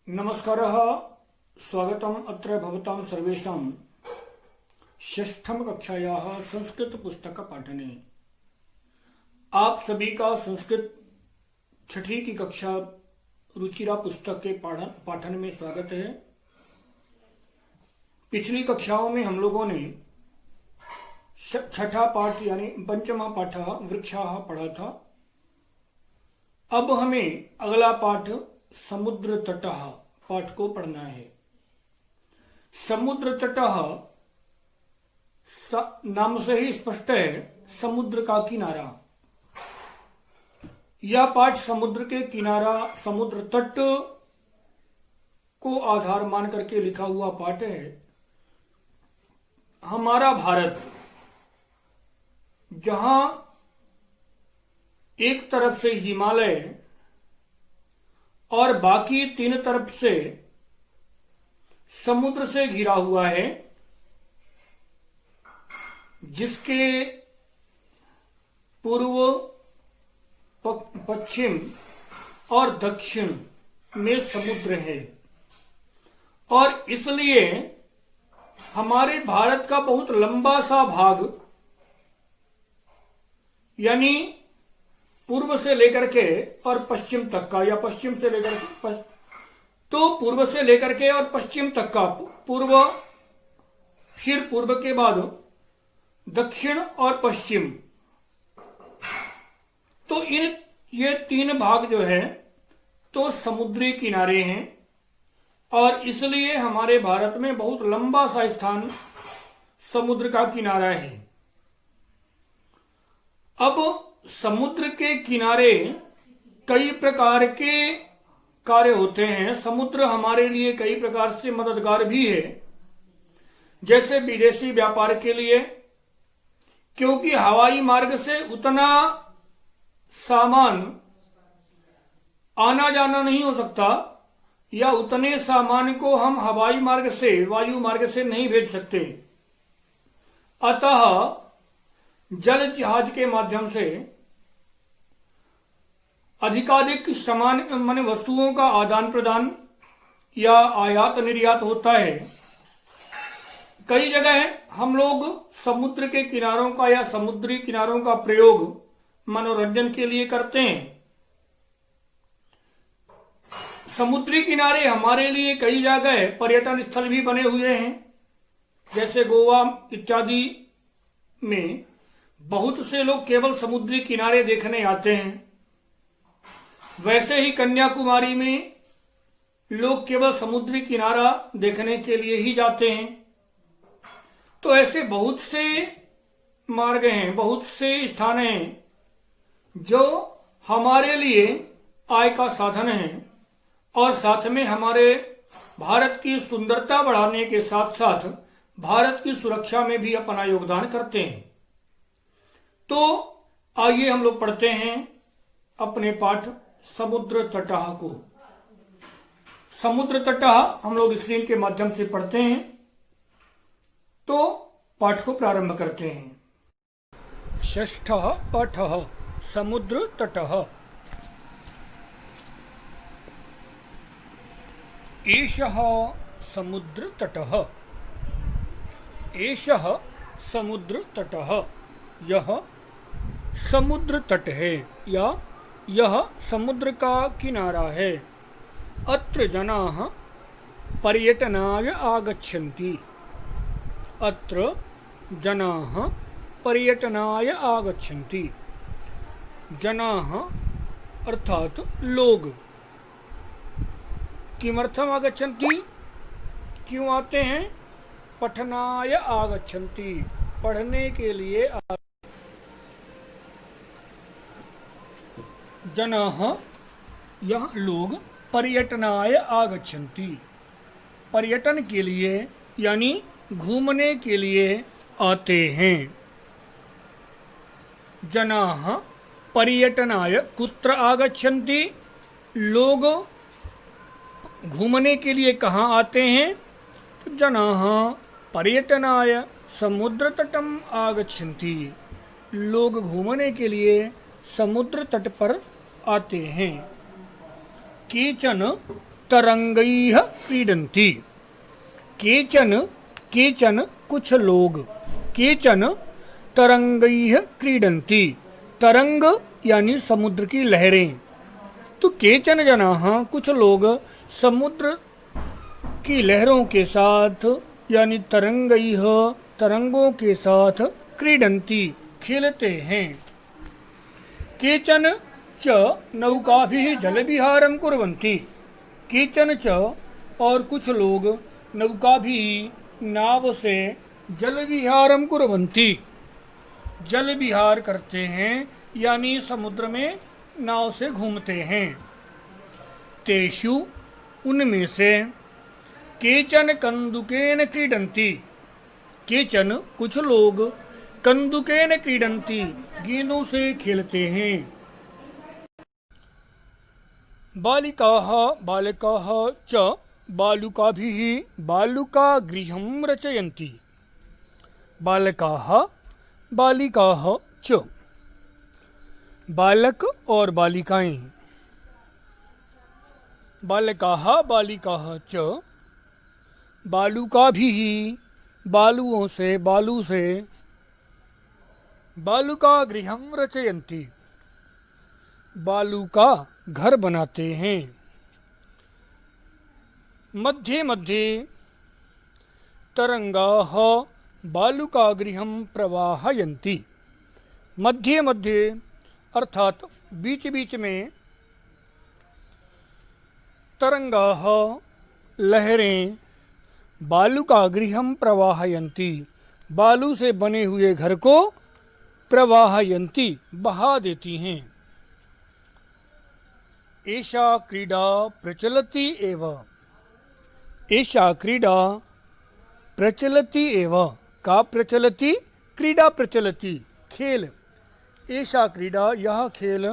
नमस्कारः। स्वागतम् अत्र भवतां सर्वेषां षष्ठम कक्षायाः संस्कृत पुस्तक पाठने। आप सभी का संस्कृत छठी की कक्षा रुचिरा पुस्तक के पाठन में स्वागत है। पिछली कक्षाओं में हम लोगों ने छठा पाठ यानी पंचमा पाठ वृक्षाः पढ़ा था। अब हमें अगला पाठ समुद्र तटः पाठ को पढ़ना है। समुद्र तटः नाम से ही स्पष्ट है, समुद्र का किनारा। यह पाठ समुद्र के किनारा, समुद्र तट को आधार मान करके लिखा हुआ पाठ है। हमारा भारत जहां एक तरफ से हिमालय और बाकी तीन तरफ से समुद्र से घिरा हुआ है, जिसके पूर्व, पश्चिम और दक्षिण में समुद्र है। और इसलिए हमारे भारत का बहुत लंबा सा भाग यानी पूर्व से लेकर के और पश्चिम तक का, या पश्चिम से लेकर के तो पूर्व से लेकर के और पश्चिम तक का, पूर्व फिर पूर्व के बाद दक्षिण और पश्चिम, तो ये तीन भाग जो है तो समुद्री किनारे हैं। और इसलिए हमारे भारत में बहुत लंबा सा स्थान समुद्र का किनारा है। अब समुद्र के किनारे कई प्रकार के कार्य होते हैं। समुद्र हमारे लिए कई प्रकार से मददगार भी है, जैसे विदेशी व्यापार के लिए, क्योंकि हवाई मार्ग से उतना सामान आना जाना नहीं हो सकता, या उतने सामान को हम हवाई मार्ग से, वायु मार्ग से नहीं भेज सकते। अतः जल जहाज के माध्यम से अधिकाधिक सामान माने वस्तुओं का आदान प्रदान या आयात निर्यात होता है। कई जगह हम लोग समुद्र के किनारों का या समुद्री किनारों का प्रयोग मनोरंजन के लिए करते हैं। समुद्री किनारे हमारे लिए कई जगह पर्यटन स्थल भी बने हुए हैं, जैसे गोवा इत्यादि में बहुत से लोग केवल समुद्री किनारे देखने आते हैं। वैसे ही कन्याकुमारी में लोग केवल समुद्री किनारा देखने के लिए ही जाते हैं। तो ऐसे बहुत से मार्ग हैं, बहुत से स्थान हैं जो हमारे लिए आय का साधन है, और साथ में हमारे भारत की सुंदरता बढ़ाने के साथ साथ भारत की सुरक्षा में भी अपना योगदान करते हैं। तो आइए हम लोग पढ़ते हैं अपने पाठ समुद्र तटः को। समुद्र तटः हम लोग स्क्रीन के माध्यम से पढ़ते हैं, तो पाठ को प्रारंभ करते हैं। षष्ठः पाठः समुद्र तटः। एषः समुद्र तटः। एषः समुद्र तटः। यह समुद्र तट है, या यह समुद्र का किनारा है। अत्र जनाः पर्यटनाय आगच्छन्ति। अत्र जनाः पर्यटनाय आगच्छन्ति। जनाः अर्थात लोग। किमर्थम आगच्छन्ति, क्यों आते हैं? पठनाय आगच्छन्ति, पढ़ने के लिए। जनाः यह लोग पर्यटनाय आगच्छन्ति, पर्यटन के लिए यानी घूमने के लिए आते हैं। जनाः पर्यटनाय कुत्र आगच्छन्ति, लोग घूमने के लिए कहाँ आते हैं? जनाः पर्यटनाय समुद्र तटम आगच्छन्ति, लोग घूमने के लिए समुद्र तट पर आते हैं। केचन तरंगैः क्रीडन्ति। केचन कुछ लोग, केचन तरंगैः क्रीडन्ति। तरंग यानी समुद्र की लहरें। तो केचन जनाः कुछ लोग समुद्र की लहरों के साथ यानी तरंगैः तरंगों के साथ क्रीडन्ति खेलते हैं। केचन च नौकाभिः जलविहारं कुर्वन्ति। केचन च और कुछ लोग नौकाभिः नाव से जलविहारं कुर्वन्ति जल विहार करते हैं यानी समुद्र में नाव से घूमते हैं। तेषु उनमें से केचन कंदुकेन क्रीडन्ति। केचन कुछ लोग कंदुकेन क्रीडन्ति गेंदों से खेलते हैं। बालिकाः बालकाः च बालुकाभिः बालुकागृहं रचयन्ति। बालकाः बालिकाः च बालक और बालिकाएं। बालकाः बालिकाः च बालुकाभिः बालुओं से बालू से बालुकागृहं रचयन्ति बालू का घर बनाते हैं। मध्ये मध्ये तरंगाः बालुकागृहं प्रवाहयन्ति। मध्य मध्य अर्थात बीच बीच में तरंगाः लहरें बालुकागृहं प्रवाहयन्ति बालू से बने हुए घर को प्रवाहयन्ति बहा देती हैं। एषा क्रीडा प्रचलति एव। एषा क्रीडा प्रचलति एव। का प्रचलति? क्रीडा प्रचलति खेल। ऐसा क्रीडा यह खेल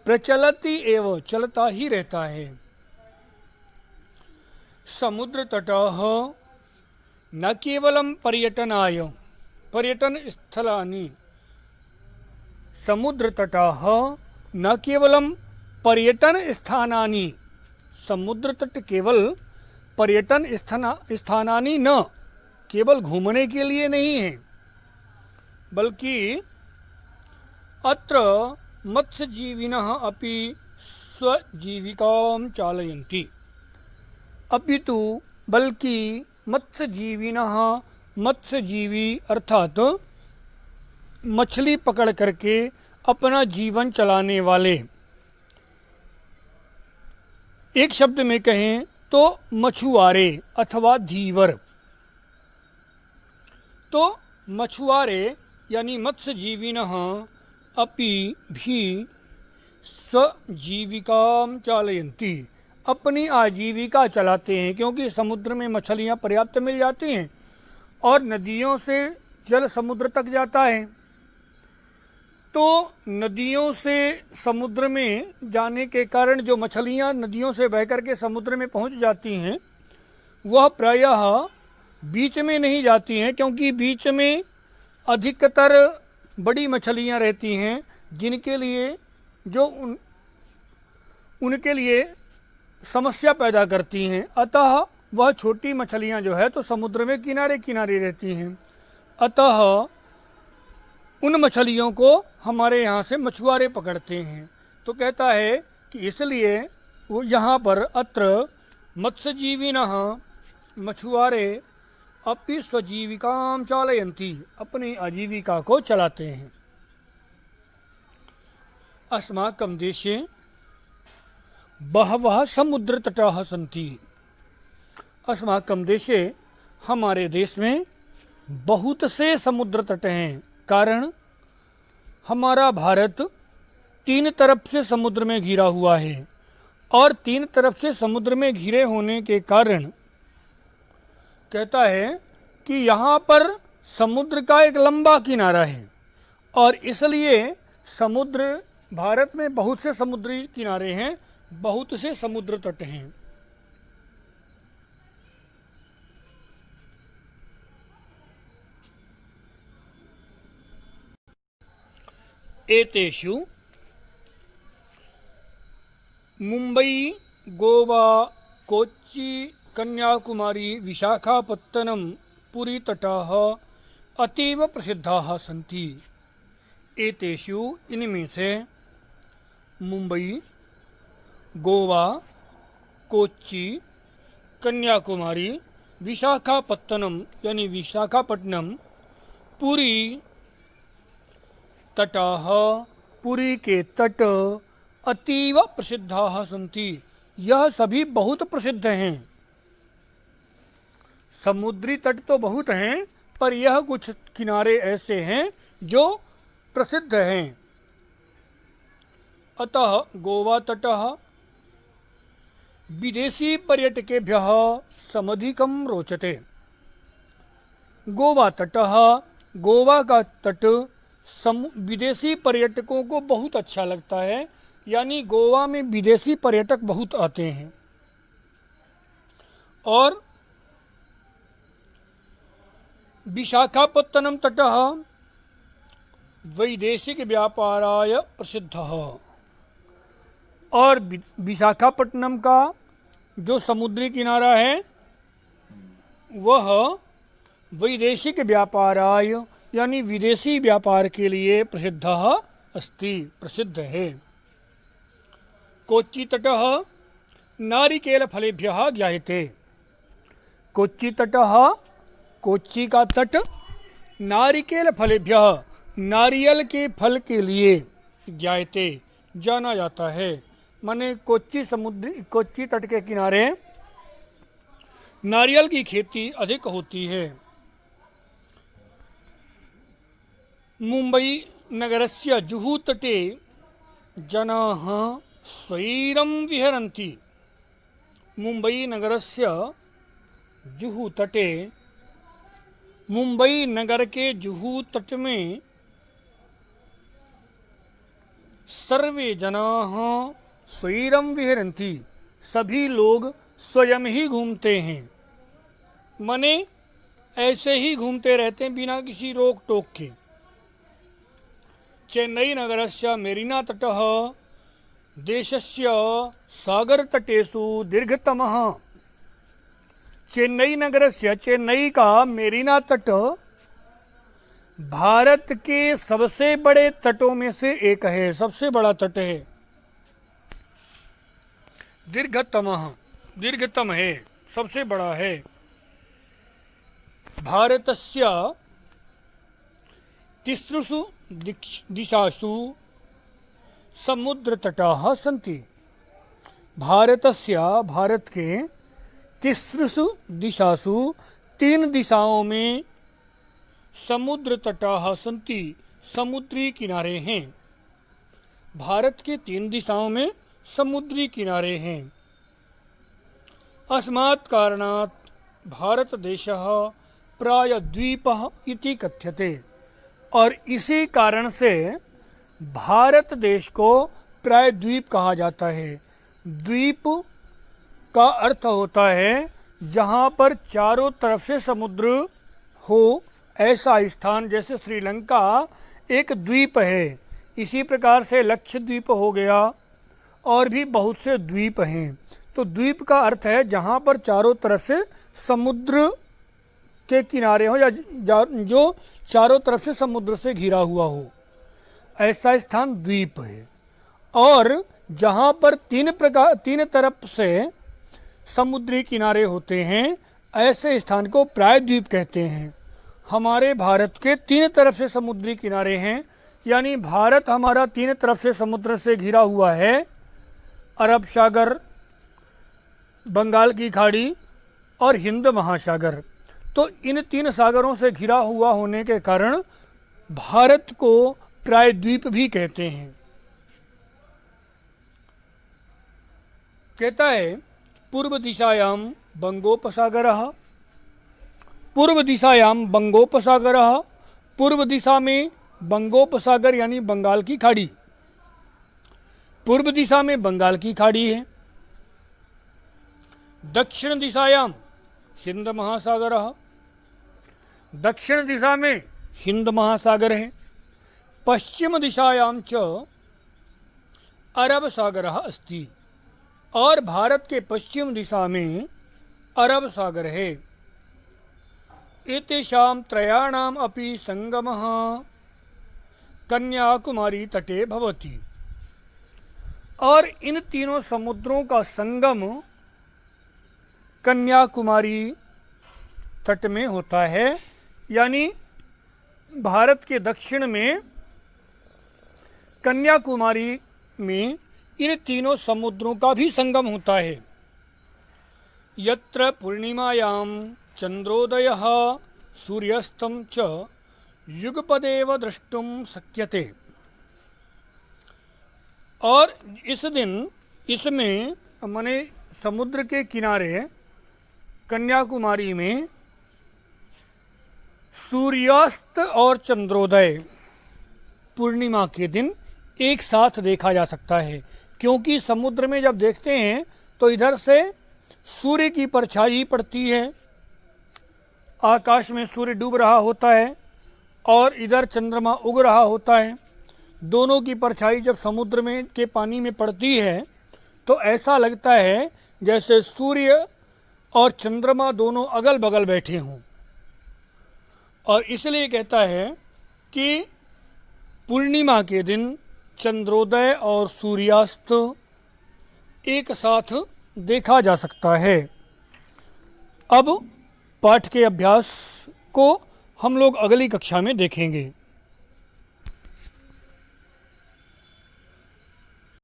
प्रचलति एव चलता ही रहता है। समुद्र तटः न केवलं पर्यटनाय पर्यटन स्थलानि। समुद्र तटः न केवलं पर्यटन स्थानानि। समुद्र तट केवल पर्यटन स्थानानि न केवल घूमने के लिए नहीं है बल्कि अत्र मत्स्यजीविनः अपि स्वजीविकां चालयन्ति। अपितु बल्कि मत्स्यजीविनः मत्स्यजीवी अर्थात मछली पकड़ करके अपना जीवन चलाने वाले। एक शब्द में कहें तो मछुआरे अथवा धीवर। तो मछुआरे यानी मत्स्यजीविनः अपि भी स्वजीविकां चालयन्ति अपनी आजीविका चलाते हैं क्योंकि समुद्र में मछलियाँ पर्याप्त मिल जाती हैं और नदियों से जल समुद्र तक जाता है। तो नदियों से समुद्र में जाने के कारण जो मछलियाँ नदियों से बह करके समुद्र में पहुँच जाती हैं वह प्रायः बीच में नहीं जाती हैं क्योंकि बीच में अधिकतर बड़ी मछलियाँ रहती हैं जिनके लिए जो उनके लिए समस्या पैदा करती हैं। अतः वह छोटी मछलियाँ जो है तो समुद्र में किनारे किनारे रहती हैं। अतः उन मछलियों को हमारे यहाँ से मछुआरे पकड़ते हैं। तो कहता है कि इसलिए वो यहाँ पर अत्र मत्स्यजीविनः मछुआरे अपि स्वजीविकां चालयन्ति अपनी आजीविका को चलाते हैं। अस्माकं देशे बहवः समुद्रतटाः सन्ति। अस्माकं देशे हमारे देश में बहुत से समुद्र तट हैं। कारण हमारा भारत 3 तरफ से समुद्र में घिरा हुआ है और 3 तरफ से समुद्र में घिरे होने के कारण कहता है कि यहाँ पर समुद्र का एक लंबा किनारा है और इसलिए समुद्र भारत में बहुत से समुद्री किनारे हैं, बहुत से समुद्र तट हैं। एतेषु मुंबई, गोवा, कोच्चि कन्याकुमारी विशाखापत्तनम पुरी तटाः अतीव प्रसिद्धाः सन्ति। एतेषु इनमें से मुंबई, गोवा, कोच्चि, कन्याकुमारी, विशाखापत्तनम यानी विशाखापट्टनम, पुरी तटाः पुरी के तट अतीव प्रसिद्धाः सन्ति। यह सभी बहुत प्रसिद्ध हैं। समुद्री तट तो बहुत हैं, पर यह कुछ किनारे ऐसे हैं जो प्रसिद्ध हैं। अतः गोवा तटः विदेशी पर्यटकेभ्यः समधिकं रोचते। गोवा तटः गोवा का तट विदेशी पर्यटकों को बहुत अच्छा लगता है, यानी गोवा में विदेशी पर्यटक बहुत आते हैं। और विशाखापत्तनम तटः वैदेशिक व्यापाराय प्रसिद्धः। और विशाखापट्टनम का जो समुद्री किनारा है वह वैदेशिक व्यापाराय यानी विदेशी व्यापार के लिए प्रसिद्ध है। कोच्चि तटः नारिकेलफलेभ्यः ज्ञायते। कोच्चि तटः कोच्चि का तट नारिकेलफलेभ्यः नारियल के फल के लिए ज्ञायते जाना जाता है। माने कोच्चि तट के किनारे नारियल की खेती अधिक होती है। मुंबई नगरस्य जुहू तटे जनाः स्वैरं विहरन्ति। मुंबई नगरस्य जुहू तटे मुंबई नगर के जुहू तट में सर्वे जनाः स्वैरं विहरन्ति सभी लोग स्वयं ही घूमते हैं। मने ऐसे ही घूमते रहते हैं बिना किसी रोक टोक के। चेन्नई नगरस्य मेरीना तटः देशस्य सागरतटेषु दीर्घतमः। चेन्नई का मेरीना तट भारत के सबसे बड़े तटों में से एक है, सबसे बड़ा तट है। दीर्घतम है, सबसे बड़ा है। भारतस्य तिसृषु दिशासु समुद्रतटाः सन्ति। भारत के तिसृषु दिशासु 3 दिशाओं में समुद्र तटाः सन्ति समुद्री किनारे हैं। भारत के 3 दिशाओं में समुद्री किनारे हैं। अस्मात् कारणात् भारत देशः प्रायद्वीपः इति कथ्यते। और इसी कारण से भारत देश को प्रायद्वीप कहा जाता है। द्वीप का अर्थ होता है जहाँ पर चारों तरफ से समुद्र हो ऐसा स्थान। जैसे श्रीलंका एक द्वीप है, इसी प्रकार से लक्षद्वीप हो गया और भी बहुत से द्वीप हैं। तो द्वीप का अर्थ है जहाँ पर चारों तरफ से समुद्र के किनारे हो या जो चारों तरफ से समुद्र से घिरा हुआ हो, ऐसा स्थान द्वीप है। और जहाँ पर 3 तरफ से समुद्री किनारे होते हैं ऐसे स्थान को प्रायद्वीप कहते हैं। हमारे भारत के 3 तरफ से समुद्री किनारे हैं, यानी भारत हमारा 3 तरफ से समुद्र से घिरा हुआ है। अरब सागर, बंगाल की खाड़ी और हिंद महासागर। तो इन 3 सागरों से घिरा हुआ होने के कारण भारत को प्रायद्वीप भी कहते हैं। कहता है पूर्व दिशायां बंगोपसागरः। पूर्व दिशायां बंगोपसागरः, पूर्व दिशा में बंगोपसागर यानी बंगाल की खाड़ी। पूर्व दिशा में बंगाल की खाड़ी है। दक्षिण दिशायां हिंद महासागरः, दक्षिण दिशा में हिंद महासागर है। पश्चिम दिशायां च अरब सागरः अस्ति, और भारत के पश्चिम दिशा में अरब सागर है। एतेषां त्रयाणाम् अपि संगमः कन्याकुमारी तटे भवति। और इन तीनों समुद्रों का संगम कन्याकुमारी तट में होता है। यानी भारत के दक्षिण में कन्याकुमारी में इन तीनों समुद्रों का भी संगम होता है। यत्र पूर्णिमायां चंद्रोदयः सूर्यास्तं च युगपदेव द्रष्टुम शक्यते। और इस दिन इसमें माने समुद्र के किनारे कन्याकुमारी में सूर्यास्त और चंद्रोदय पूर्णिमा के दिन एक साथ देखा जा सकता है। क्योंकि समुद्र में जब देखते हैं तो इधर से सूर्य की परछाई पड़ती है, आकाश में सूर्य डूब रहा होता है और इधर चंद्रमा उग रहा होता है। दोनों की परछाई जब समुद्र में के पानी में पड़ती है तो ऐसा लगता है जैसे सूर्य और चंद्रमा दोनों अगल बगल बैठे हों। और इसलिए कहता है कि पूर्णिमा के दिन चंद्रोदय और सूर्यास्त एक साथ देखा जा सकता है। अब पाठ के अभ्यास को हम लोग अगली कक्षा में देखेंगे।